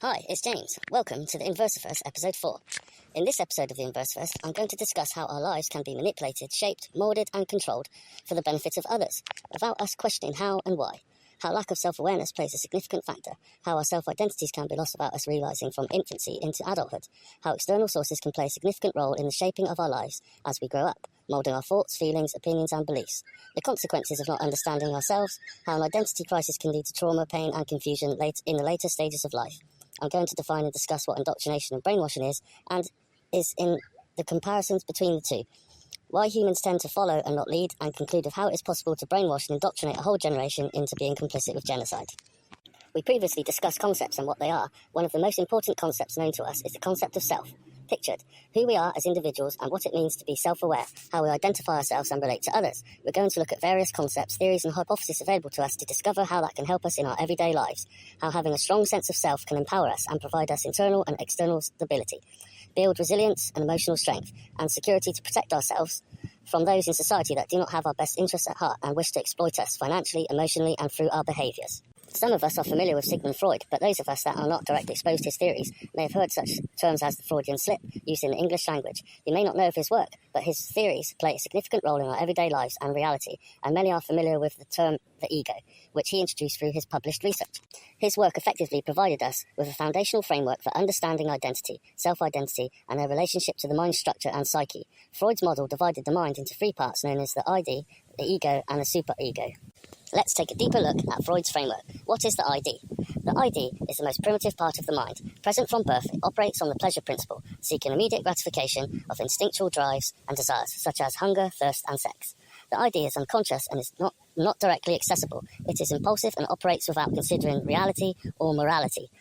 Hi, it's James. Welcome to the Inversiverse episode 4. In this episode of the Inversiverse, I'm going to discuss how our lives can be manipulated, shaped, moulded and controlled for the benefit of others, without us questioning how and why. How lack of self-awareness plays a significant factor, how our self-identities can be lost without us realising from infancy into adulthood, how external sources can play a significant role in the shaping of our lives as we grow up, moulding our thoughts, feelings, opinions and beliefs, the consequences of not understanding ourselves, how an identity crisis can lead to trauma, pain and confusion in the later stages of life. I'm going to define and discuss what indoctrination and brainwashing is in the comparisons between the two, why humans tend to follow and not lead, and conclude with how it is possible to brainwash and indoctrinate a whole generation into being complicit with genocide. We previously discussed concepts and what they are. One of the most important concepts known to us is the concept of self. Pictured, who we are as individuals and what it means to be self-aware, how we identify ourselves and relate to others. We're going to look at various concepts, theories and hypotheses available to us to discover how that can help us in our everyday lives, how having a strong sense of self can empower us and provide us internal and external stability, build resilience and emotional strength, and security to protect ourselves from those in society that do not have our best interests at heart and wish to exploit us financially, emotionally and through our behaviours. Some of us are familiar with Sigmund Freud, but those of us that are not directly exposed to his theories may have heard such terms as the Freudian slip, used in the English language. You may not know of his work, but his theories play a significant role in our everyday lives and reality, and many are familiar with the term the ego, which he introduced through his published research. His work effectively provided us with a foundational framework for understanding identity, self-identity, and their relationship to the mind structure and psyche. Freud's model divided the mind into three parts known as the ID, the ego, and the superego. Let's take a deeper look at Freud's framework. What is the ID? The ID is the most primitive part of the mind. Present from birth, it operates on the pleasure principle, seeking immediate gratification of instinctual drives and desires, such as hunger, thirst, and sex. The ID is unconscious and is not directly accessible. It is impulsive and operates without considering reality or morality.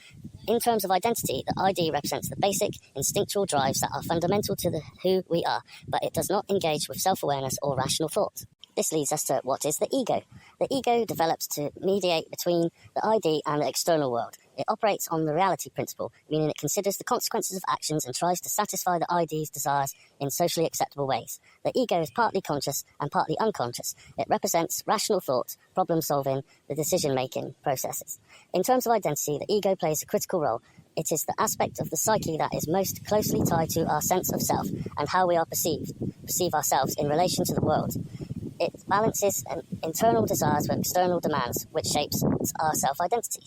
In terms of identity, the ID represents the basic, instinctual drives that are fundamental to who we are, but it does not engage with self-awareness or rational thought. This leads us to what is the ego. The ego develops to mediate between the ID and the external world. It operates on the reality principle, meaning it considers the consequences of actions and tries to satisfy the ID's desires in socially acceptable ways. The ego is partly conscious and partly unconscious. It represents rational thought, problem-solving, the decision-making processes. In terms of identity, the ego plays a critical role. It is the aspect of the psyche that is most closely tied to our sense of self and how we are perceive ourselves in relation to the world. It balances internal desires with external demands, which shapes our self-identity.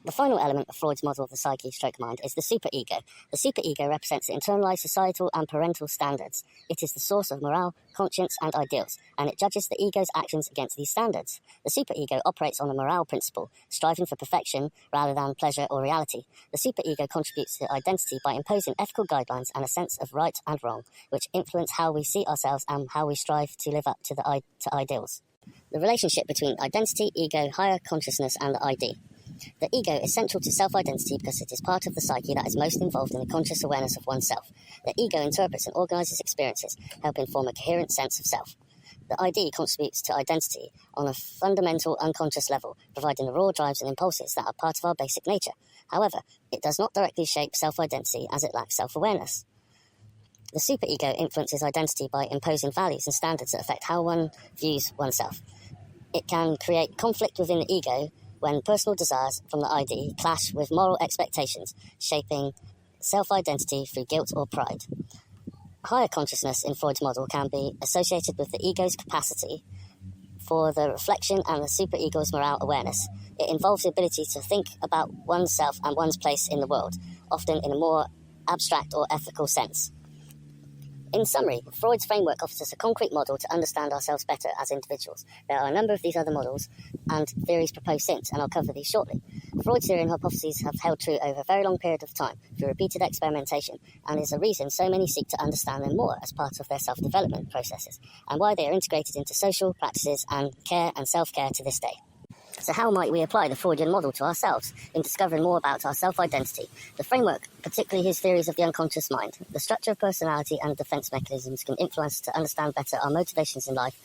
The final element of Freud's model of the psyche/mind is the superego. The superego represents the internalized societal and parental standards. It is the source of morale, conscience, and ideals, and it judges the ego's actions against these standards. The superego operates on the morale principle, striving for perfection rather than pleasure or reality. The superego contributes to identity by imposing ethical guidelines and a sense of right and wrong, which influence how we see ourselves and how we strive to live up to ideals. The relationship between identity, ego, higher consciousness, and the ID. The ego is central to self-identity because it is part of the psyche that is most involved in the conscious awareness of oneself. The ego interprets and organizes experiences, helping form a coherent sense of self. The ID contributes to identity on a fundamental unconscious level, providing the raw drives and impulses that are part of our basic nature. However, it does not directly shape self-identity as it lacks self-awareness. The superego influences identity by imposing values and standards that affect how one views oneself. It can create conflict within the ego when personal desires from the ID clash with moral expectations, shaping self-identity through guilt or pride. Higher consciousness in Freud's model can be associated with the ego's capacity for the reflection and the superego's morale awareness. It involves the ability to think about oneself and one's place in the world, often in a more abstract or ethical sense. In summary, Freud's framework offers us a concrete model to understand ourselves better as individuals. There are a number of these other models and theories proposed since, and I'll cover these shortly. Freud's theory and hypotheses have held true over a very long period of time through repeated experimentation, and is a reason so many seek to understand them more as part of their self-development processes, and why they are integrated into social practices and care and self-care to this day. So how might we apply the Freudian model to ourselves in discovering more about our self-identity? The framework, particularly his theories of the unconscious mind, the structure of personality and defense mechanisms can influence us to understand better our motivations in life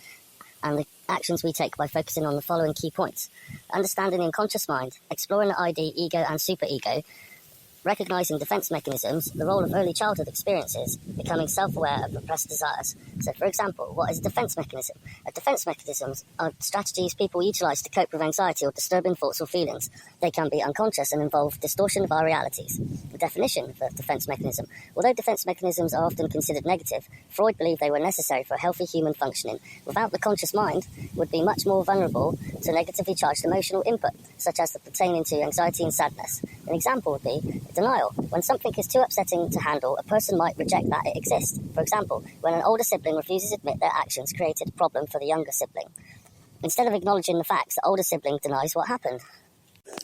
and the actions we take by focusing on the following key points. Understanding the unconscious mind, exploring the ID, ego and superego, Recognizing defense mechanisms, the role of early childhood experiences, becoming self-aware of repressed desires. So, for example, what is a defense mechanism? A defense mechanisms are strategies people utilize to cope with anxiety or disturbing thoughts or feelings. They can be unconscious and involve distortion of our realities. The definition for defense mechanism. Although defense mechanisms are often considered negative, Freud believed they were necessary for a healthy human functioning. Without the conscious mind, would be much more vulnerable to negatively charged emotional input, such as pertaining to anxiety and sadness. An example would be denial. When something is too upsetting to handle, a person might reject that it exists. For example, when an older sibling refuses to admit their actions created a problem for the younger sibling. Instead of acknowledging the facts, the older sibling denies what happened.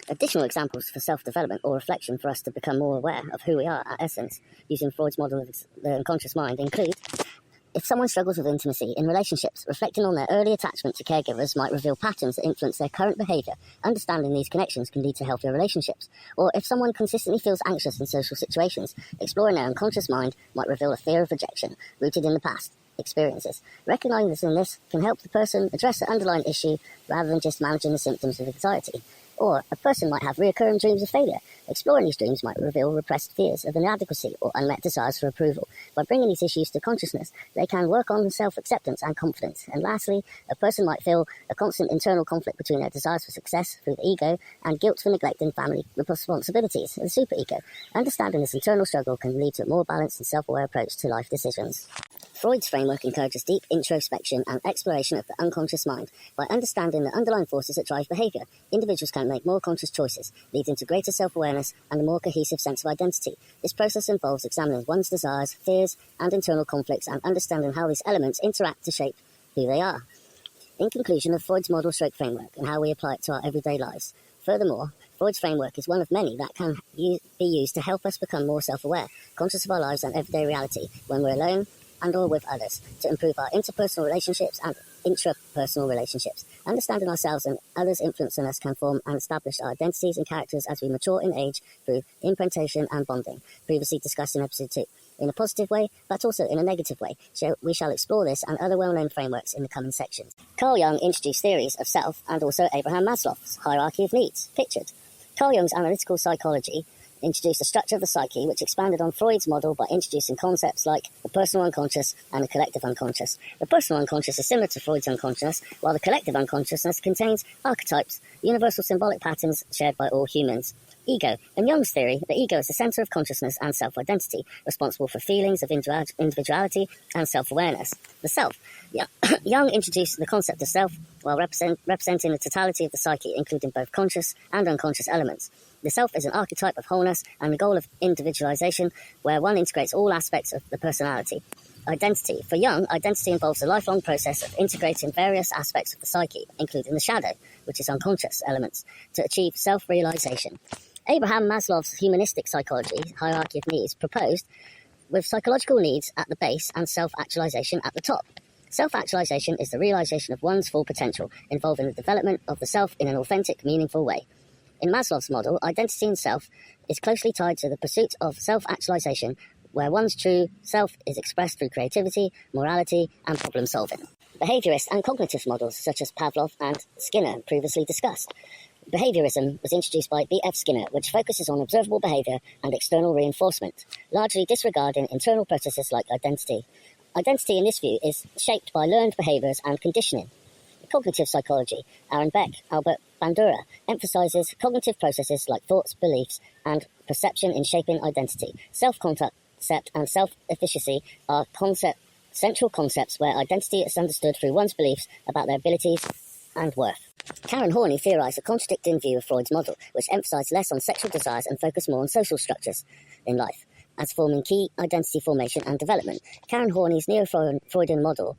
Additional examples for self-development or reflection for us to become more aware of who we are at essence, using Freud's model of the unconscious mind, include: if someone struggles with intimacy in relationships, reflecting on their early attachment to caregivers might reveal patterns that influence their current behaviour. Understanding these connections can lead to healthier relationships. Or if someone consistently feels anxious in social situations, exploring their unconscious mind might reveal a fear of rejection, rooted in the past experiences. Recognising this can help the person address the underlying issue rather than just managing the symptoms of anxiety. Or a person might have recurring dreams of failure. Exploring these dreams might reveal repressed fears of inadequacy or unmet desires for approval. By bringing these issues to consciousness, they can work on self-acceptance and confidence. And lastly, a person might feel a constant internal conflict between their desires for success through the ego and guilt for neglecting family responsibilities, the superego. Understanding this internal struggle can lead to a more balanced and self-aware approach to life decisions. Freud's framework encourages deep introspection and exploration of the unconscious mind. By understanding the underlying forces that drive behaviour, individuals can make more conscious choices, leading to greater self-awareness and a more cohesive sense of identity. This process involves examining one's desires, fears, and internal conflicts, and understanding how these elements interact to shape who they are. In conclusion of Freud's model-stroke framework and how we apply it to our everyday lives. Furthermore, Freud's framework is one of many that can be used to help us become more self-aware, conscious of our lives and everyday reality when we're alone and or with others, to improve our interpersonal relationships and intrapersonal relationships. Understanding ourselves and others' influence on us can form and establish our identities and characters as we mature in age through imprintation and bonding, previously discussed in episode 2. In a positive way, but also in a negative way. So we shall explore this and other well-known frameworks in the coming sections. Carl Jung introduced theories of self and also Abraham Maslow's hierarchy of needs, pictured. Carl Jung's analytical psychology introduced the structure of the psyche, which expanded on Freud's model by introducing concepts like the personal unconscious and the collective unconscious. The personal unconscious is similar to Freud's unconscious, while the collective unconsciousness contains archetypes, universal symbolic patterns shared by all humans. Ego. In Jung's theory, the ego is the centre of consciousness and self-identity, responsible for feelings of individuality and self-awareness. The self. Jung introduced the concept of self while representing the totality of the psyche, including both conscious and unconscious elements. The self is an archetype of wholeness and the goal of individualization, where one integrates all aspects of the personality. Identity. For Jung, identity involves a lifelong process of integrating various aspects of the psyche, including the shadow, which is unconscious elements, to achieve self-realization. Abraham Maslow's humanistic psychology, hierarchy of needs, proposed with psychological needs at the base and self-actualization at the top. Self-actualization is the realization of one's full potential, involving the development of the self in an authentic, meaningful way. In Maslow's model, identity in self is closely tied to the pursuit of self-actualization, where one's true self is expressed through creativity, morality, and problem-solving. Behaviourist and cognitive models, such as Pavlov and Skinner, previously discussed. Behaviorism was introduced by B.F. Skinner, which focuses on observable behaviour and external reinforcement, largely disregarding internal processes like identity. Identity in this view is shaped by learned behaviours and conditioning. Cognitive psychology, Aaron Beck, Albert Bandura, emphasises cognitive processes like thoughts, beliefs, and perception in shaping identity. Self-concept and self-efficacy are central concepts where identity is understood through one's beliefs about their abilities and worth. Karen Horney theorised a contradicting view of Freud's model, which emphasised less on sexual desires and focused more on social structures in life, as forming key identity formation and development. Karen Horney's neo-Freudian model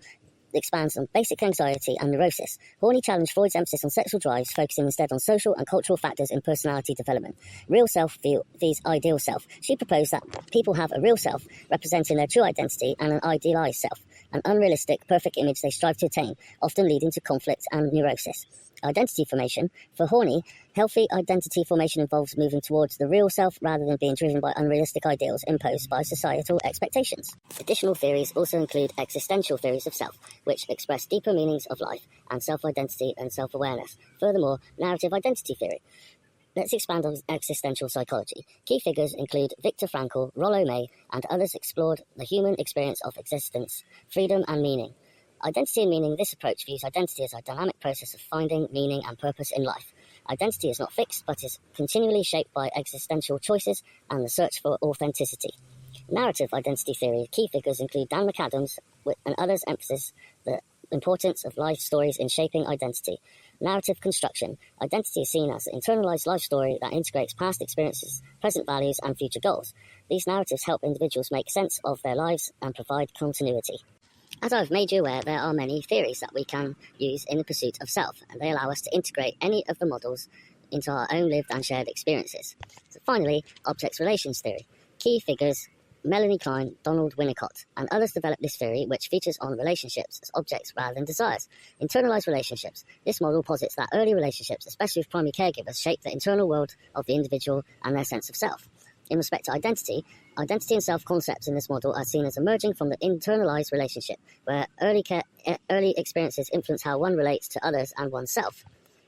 expands on basic anxiety and neurosis. Horney challenged Freud's emphasis on sexual drives, focusing instead on social and cultural factors in personality development. Real self vs ideal self. She proposed that people have a real self, representing their true identity, and an idealized self, an unrealistic, perfect image they strive to attain, often leading to conflict and neurosis. Identity formation. For Horney, healthy identity formation involves moving towards the real self rather than being driven by unrealistic ideals imposed by societal expectations. Additional theories also include existential theories of self, which express deeper meanings of life and self-identity and self-awareness. Furthermore, narrative identity theory. Let's expand on existential psychology. Key figures include Viktor Frankl, Rollo May, and others explored the human experience of existence, freedom and meaning. Identity and meaning. This approach views identity as a dynamic process of finding meaning and purpose in life. Identity is not fixed, but is continually shaped by existential choices and the search for authenticity. Narrative identity theory. Key figures include Dan McAdams and others emphasize the importance of life stories in shaping identity. Narrative construction. Identity is seen as an internalized life story that integrates past experiences, present values, and future goals. These narratives help individuals make sense of their lives and provide continuity. As I've made you aware, there are many theories that we can use in the pursuit of self, and they allow us to integrate any of the models into our own lived and shared experiences. So finally, objects relations theory. Key figures Melanie Klein, Donald Winnicott, and others developed this theory, which features on relationships as objects rather than desires. Internalized relationships. This model posits that early relationships, especially with primary caregivers, shape the internal world of the individual and their sense of self. In respect to identity and self-concepts in this model are seen as emerging from the internalized relationship, where early experiences influence how one relates to others and oneself.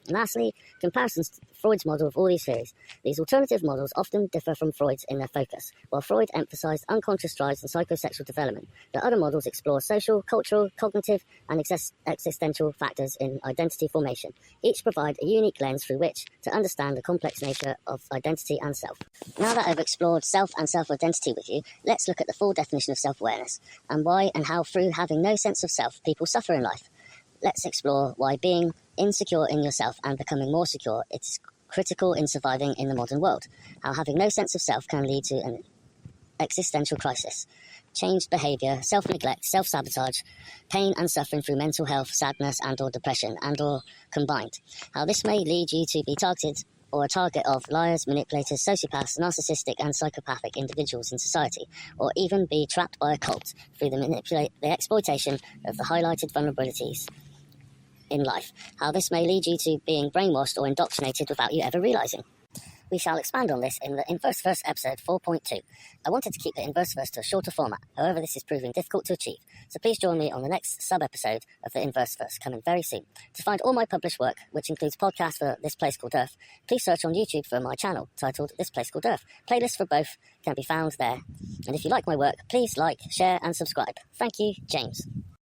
And lastly, comparisons to Freud's model of all these theories. These alternative models often differ from Freud's in their focus. While Freud emphasized unconscious drives and psychosexual development, the other models explore social, cultural, cognitive, and existential factors in identity formation. Each provide a unique lens through which to understand the complex nature of identity and self. Now that I've explored self and self-identity with you, let's look at the full definition of self-awareness, and why and how through having no sense of self, people suffer in life. Let's explore why being insecure in yourself and becoming more secure is critical in surviving in the modern world. How having no sense of self can lead to an existential crisis. Changed behaviour, self-neglect, self-sabotage, pain and suffering through mental health, sadness and or depression and or combined. How this may lead you to be targeted or a target of liars, manipulators, sociopaths, narcissistic and psychopathic individuals in society, or even be trapped by a cult through the exploitation of the highlighted vulnerabilities in life. How this may lead you to being brainwashed or indoctrinated without you ever realising. We shall expand on this in the Inversiverse episode 4.2. I wanted to keep the Inversiverse to a shorter format, however this is proving difficult to achieve, so please join me on the next sub-episode of the Inversiverse coming very soon. To find all my published work, which includes podcasts for This Place Called Earth, please search on YouTube for my channel titled This Place Called Earth. Playlists for both can be found there. And if you like my work, please like, share and subscribe. Thank you, James.